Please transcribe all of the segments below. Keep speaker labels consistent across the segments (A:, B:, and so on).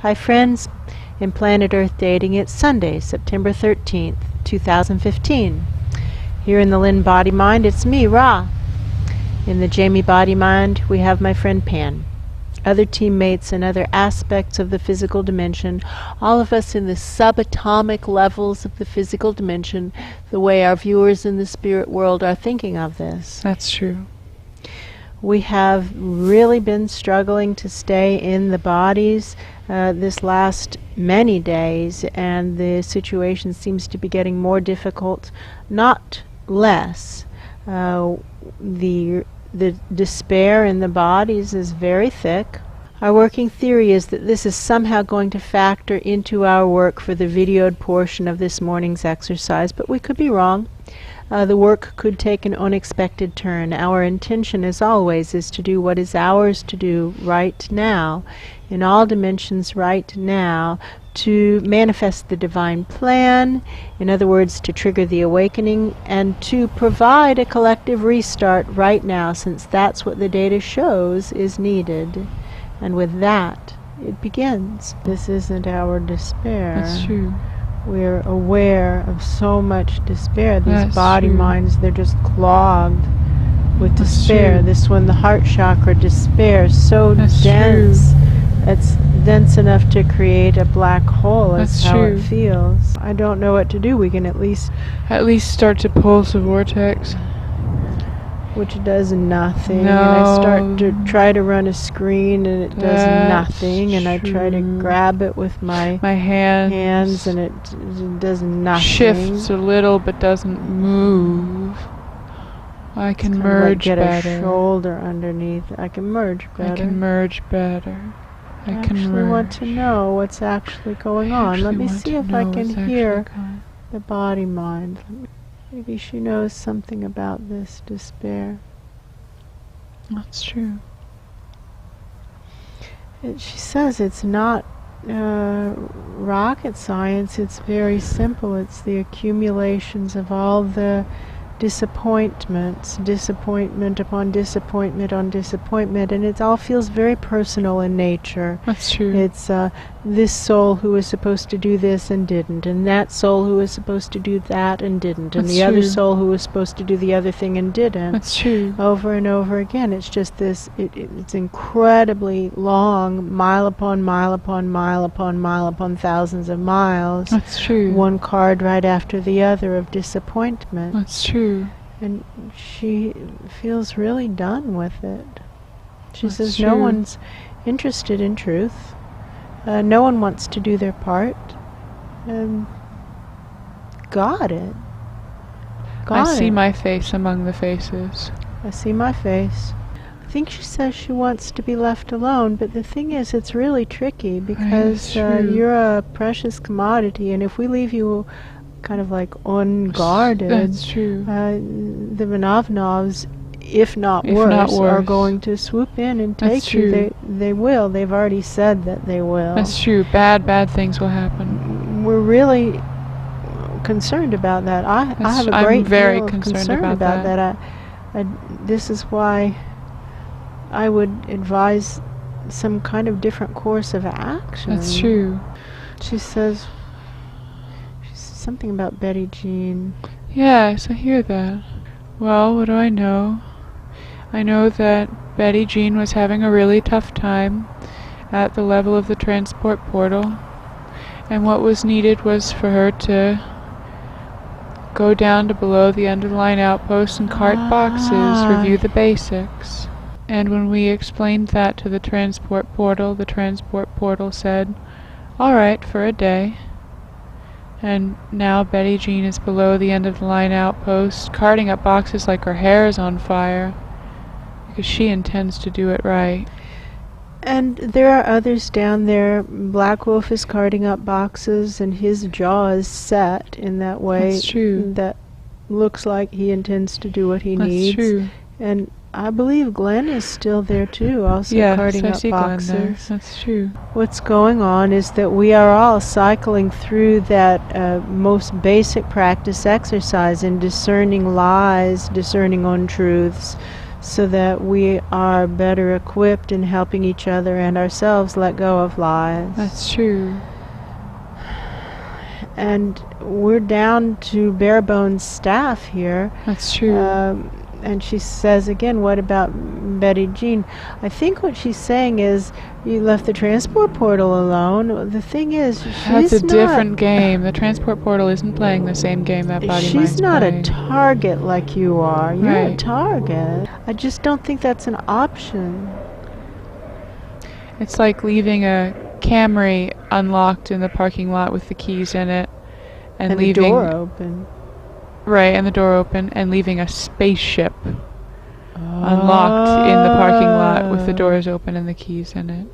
A: Hi friends, in Planet Earth Dating, it's Sunday, September 13th, 2015. Here in the Lynn-Body Mind, it's me, Ra. In the Jamie-Body-Mind, we have my friend Pan. Other teammates and other aspects of the physical dimension, all of us in the subatomic levels of the physical dimension, the way our viewers in the spirit world are thinking of this.
B: That's true.
A: We have really been struggling to stay in the bodies this last many days, and the situation seems to be getting more difficult, not less. The despair in the bodies is very thick. Our working theory is that this is somehow going to factor into our work for the videoed portion of this morning's exercise, but we could be wrong. The work could take an unexpected turn. Our intention, as always, is to do what is ours to do right now, in all dimensions right now, to manifest the divine plan, in other words, to trigger the awakening, and to provide a collective restart right now, since that's what the data shows is needed. And with that, it begins. This isn't our despair.
B: That's true.
A: We're aware of so much despair. These
B: That's
A: body
B: true.
A: minds, they're just clogged with
B: That's
A: despair.
B: true.
A: This one, the heart chakra, despair, so
B: That's
A: dense.
B: true.
A: It's dense enough to create a black hole. That's
B: That's
A: how
B: true.
A: it feels. I don't know what to do. We can at least,
B: start to pulse the vortex.
A: which does nothing.
B: No.
A: And I start to try to run a screen and it does
B: That's
A: nothing. And I try to
B: true.
A: grab it with my hands and it does nothing.
B: Shifts a little but doesn't move. I can
A: Kind of
B: merge
A: like get
B: better.
A: a shoulder underneath. I can merge better.
B: I can merge better.
A: I actually want to know what's actually going on. Let me see if I can hear the body mind. Maybe she knows something about this despair.
B: That's true.
A: She says it's not rocket science. It's very simple. It's the accumulations of all the disappointments, disappointment upon disappointment on disappointment, and it all feels very personal in nature.
B: That's true.
A: It's this soul who was supposed to do this and didn't, and that soul who was supposed to do that and didn't, and
B: That's
A: the other
B: true.
A: soul who was supposed to do the other thing and didn't.
B: That's true.
A: Over and over again. It's just this, it's incredibly long, mile upon mile upon mile upon mile upon thousands of miles.
B: That's true.
A: One card right after the other of disappointment.
B: That's true.
A: And she feels really done with it. She
B: That's
A: says
B: true.
A: no one's interested in truth. No one wants to do their part. Got it.
B: I see my face among the faces.
A: I see my face. I think she says she wants to be left alone, but the thing is, it's really tricky because
B: true.
A: you're a precious commodity, and if we leave you kind of like unguarded,
B: That's true.
A: the Vanovanovs, if not worse, are going to swoop in and
B: That's
A: take you.
B: true.
A: They will. They've already said that they will.
B: That's true. Bad things will happen.
A: We're really concerned about that. I have a great
B: very
A: deal of
B: concerned
A: concern
B: about
A: that. This is why I would advise some kind of different course of action.
B: That's true.
A: She says something about Betty Jean.
B: Yes, I hear that. Well, what do I know? I know that Betty Jean was having a really tough time at the level of the transport portal, and what was needed was for her to go down to below the underlying outposts and cart boxes, review the basics. And when we explained that to the transport portal said, "All right, for a day." And now Betty Jean is below the end of the line outpost, carting up boxes like her hair is on fire, because she intends to do it right.
A: And there are others down there. Black Wolf is carting up boxes, and his jaw is set in that way.
B: That's true.
A: That looks like he intends to do what he
B: That's
A: needs.
B: true.
A: And I believe Glenn is still there too, also
B: Yes,
A: carting
B: I
A: up
B: see Glenn there.
A: boxes.
B: That's true.
A: What's going on is that we are all cycling through that most basic practice exercise in discerning lies, discerning untruths, so that we are better equipped in helping each other and ourselves let go of lies.
B: That's true.
A: And we're down to bare bones staff here.
B: That's true.
A: And she says again, what about Betty Jean? I think what she's saying is, you left the transport portal alone. The thing is,
B: That's a different game. The transport portal isn't playing the same game that Body Mind's
A: she's not
B: playing.
A: a target like you are. You're a
B: Right.
A: target. I just don't think that's an option.
B: It's like leaving a Camry unlocked in the parking lot with the keys in it, and
A: the
B: leaving
A: door open.
B: right, and the door open, and leaving a spaceship unlocked in the parking lot with the doors open and the keys in it.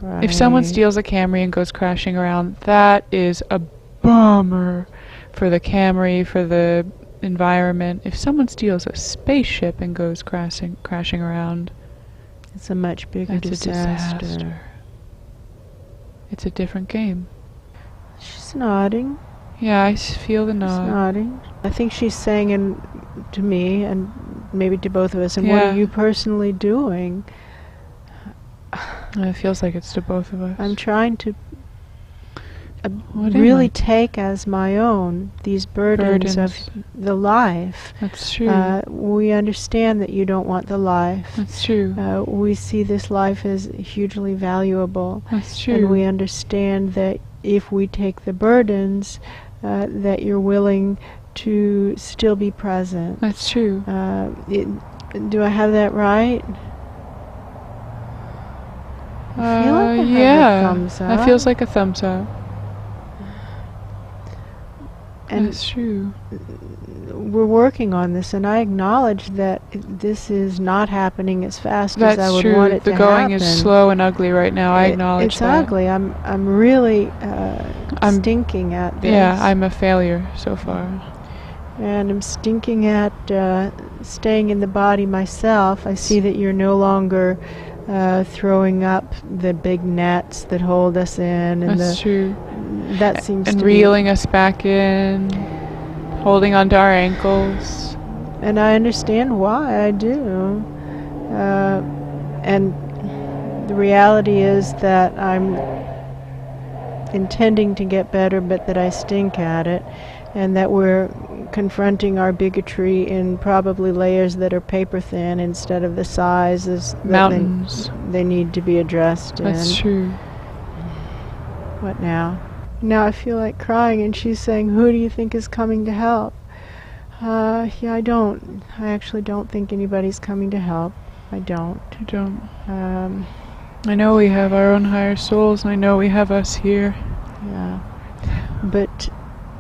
A: Right.
B: If someone steals a Camry and goes crashing around, that is a bummer for the Camry, for the environment. If someone steals a spaceship and goes crashing around,
A: it's a much bigger
B: that's a disaster. It's a different game.
A: She's nodding.
B: Yeah, I feel the
A: She's
B: nod.
A: nodding. I think she's saying to me, and maybe to both of us, and what
B: Yeah.
A: are you personally doing?
B: It feels like it's to both of us.
A: I'm trying to
B: What am
A: really
B: I?
A: take as my own these burdens of the life.
B: That's true.
A: We understand that you don't want the life.
B: That's true.
A: We see this life as hugely valuable.
B: That's true.
A: And we understand that if we take the burdens, that you're willing to still be present.
B: That's true.
A: Do I have that right? I feel like I have a
B: yeah.
A: thumbs up.
B: That feels like a thumbs up.
A: And
B: That's true.
A: we're working on this, and I acknowledge that this is not happening as fast as I
B: That's
A: would
B: true.
A: want it
B: The
A: to
B: going
A: happen.
B: is slow and ugly right now. I acknowledge
A: it's
B: that.
A: ugly. I'm really stinking at this.
B: Yeah, I'm a failure so far.
A: And I'm stinking at staying in the body myself. I see that you're no longer throwing up the big nets that hold us in, and
B: That's true.
A: that seems
B: And
A: to
B: reeling us back in, holding onto our ankles.
A: and I understand why. I do. And the reality is that I'm intending to get better, but that I stink at it, and that we're confronting our bigotry in probably layers that are paper thin instead of the sizes that
B: Mountains.
A: they need to be addressed in.
B: That's true.
A: What now? Now I feel like crying, and she's saying, who do you think is coming to help? Yeah, I don't. I actually don't think anybody's coming to help. I don't.
B: You don't.
A: I
B: know we have our own higher souls, and I know we have us here.
A: Yeah. But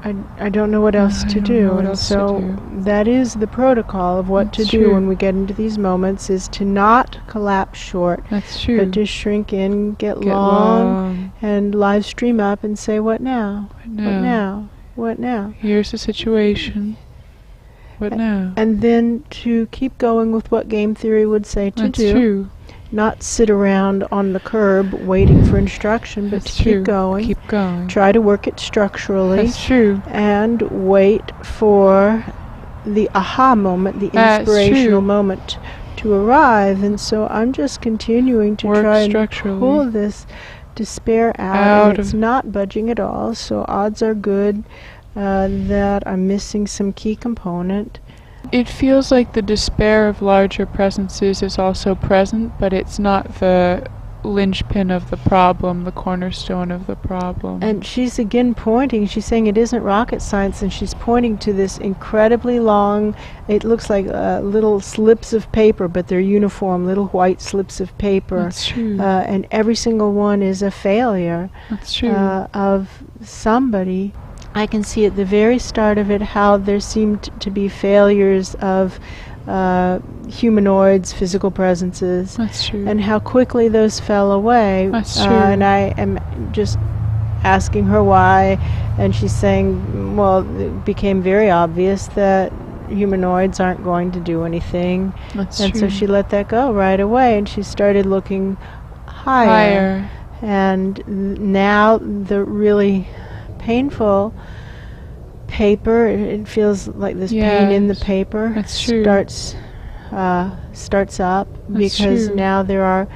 A: I don't know what else to do. And so that is the protocol of what to do when we get into these moments, is to not collapse short.
B: That's true.
A: But to shrink in, get long, and live stream up and say, what now?
B: What now?
A: What now? What now?
B: Here's the situation. What now?
A: And then to keep going with what game theory would say to do.
B: That's true.
A: Not sit around on the curb waiting for instruction, but
B: That's
A: to
B: true.
A: keep going.
B: Keep going.
A: Try to work it structurally.
B: That's true.
A: And wait for the aha moment, the inspirational moment to arrive. And so I'm just continuing to try and pull this despair out, and it's not budging at all. So odds are good that I'm missing some key component.
B: It feels like the despair of larger presences is also present, but it's not the linchpin of the problem, the cornerstone of the problem.
A: And she's again pointing, she's saying it isn't rocket science, and she's pointing to this incredibly long, it looks like little slips of paper, but they're uniform, little white slips of paper.
B: That's true.
A: And every single one is a failure.
B: That's true.
A: Of somebody. I can see at the very start of it how there seemed to be failures of humanoids, physical presences.
B: That's true.
A: And how quickly those fell away.
B: That's true.
A: And I am just asking her why, and she's saying, well, it became very obvious that humanoids aren't going to do anything.
B: That's
A: and
B: true.
A: so she let that go right away, and she started looking higher. And now the really painful paper, it feels like this pain in the paper
B: That's true.
A: starts starts up,
B: That's
A: because
B: true.
A: now there are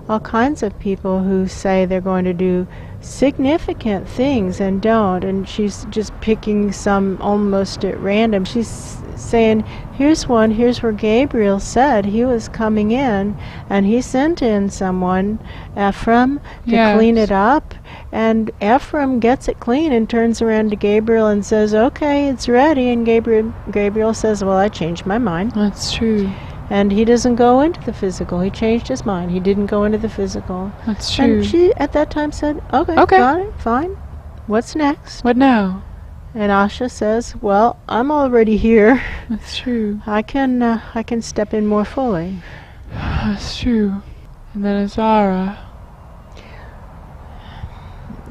A: all kinds of people who say they're going to do significant things and don't, and she's just picking some almost at random. She's saying, here's where Gabriel said he was coming in, and he sent in someone, Ephraim, to clean it up, and Ephraim gets it clean and turns around to Gabriel and says, okay, it's ready, and Gabriel says, well, I changed my mind.
B: That's true.
A: And he doesn't go into the physical. He changed his mind. He didn't go into the physical.
B: That's true.
A: And she, at that time, said, okay, got it, fine. What's next?
B: What now?
A: And Asha says, well, I'm already here.
B: That's true.
A: I can step in more fully.
B: That's true. And then Azara.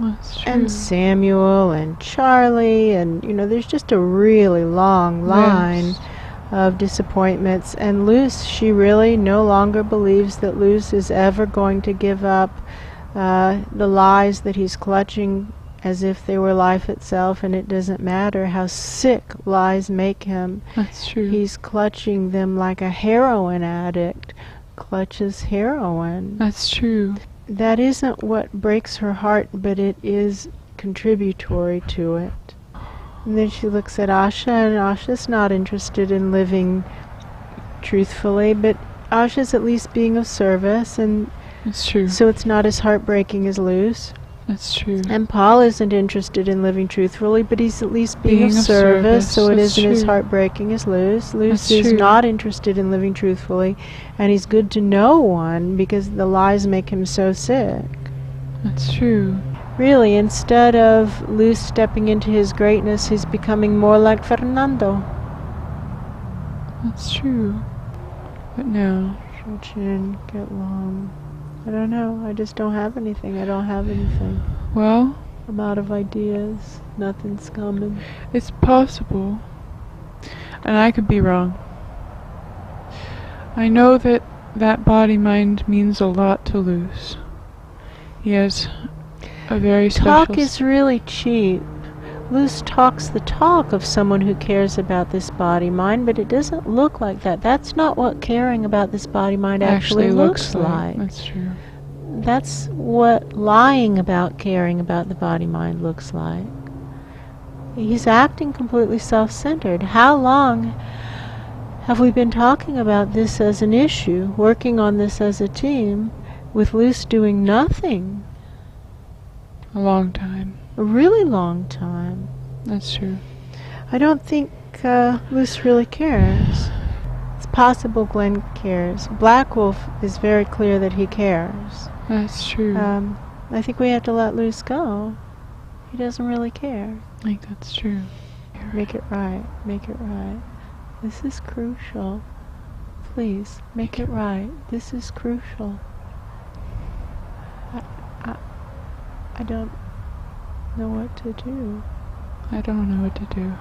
B: That's true.
A: And Samuel and Charlie, and, there's just a really long line of disappointments. And Luce, she really no longer believes that Luce is ever going to give up the lies that he's clutching as if they were life itself, and it doesn't matter how sick lies make him.
B: That's true.
A: He's clutching them like a heroin addict clutches heroin.
B: That's true.
A: That isn't what breaks her heart, but it is contributory to it. And then she looks at Asha, and Asha's not interested in living truthfully, but Asha's at least being of service, and
B: it's true.
A: So it's not as heartbreaking as Luce.
B: That's true.
A: And Paul isn't interested in living truthfully, but he's at least being of service, so it isn't as heartbreaking as Luce. Luce is not interested in living truthfully, and he's good to no one because the lies make him so sick.
B: That's true.
A: Really, instead of Luce stepping into his greatness, he's becoming more like Fernando.
B: That's true. But no.
A: Chin, get long. I don't know. I just don't have anything. I don't have anything.
B: Well,
A: I'm out of ideas. Nothing's coming.
B: It's possible. And I could be wrong. I know that body-mind means a lot to Luce. He has a very special...
A: Talk is really cheap. Luce talks the talk of someone who cares about this body-mind, but it doesn't look like that. That's not what caring about this body-mind actually looks like.
B: That's true.
A: That's what lying about caring about the body-mind looks like. He's acting completely self-centered. How long have we been talking about this as an issue, working on this as a team, with Luce doing nothing?
B: A long time.
A: A really long time.
B: That's true.
A: I don't think Luce really cares. It's possible Glenn cares. Black Wolf is very clear that he cares.
B: That's true.
A: I think we have to let Luce go. He doesn't really care.
B: I think that's true.
A: Make it right. Make it right. This is crucial. Please, make it right. This is crucial. I don't know what to do.
B: I don't know what to do.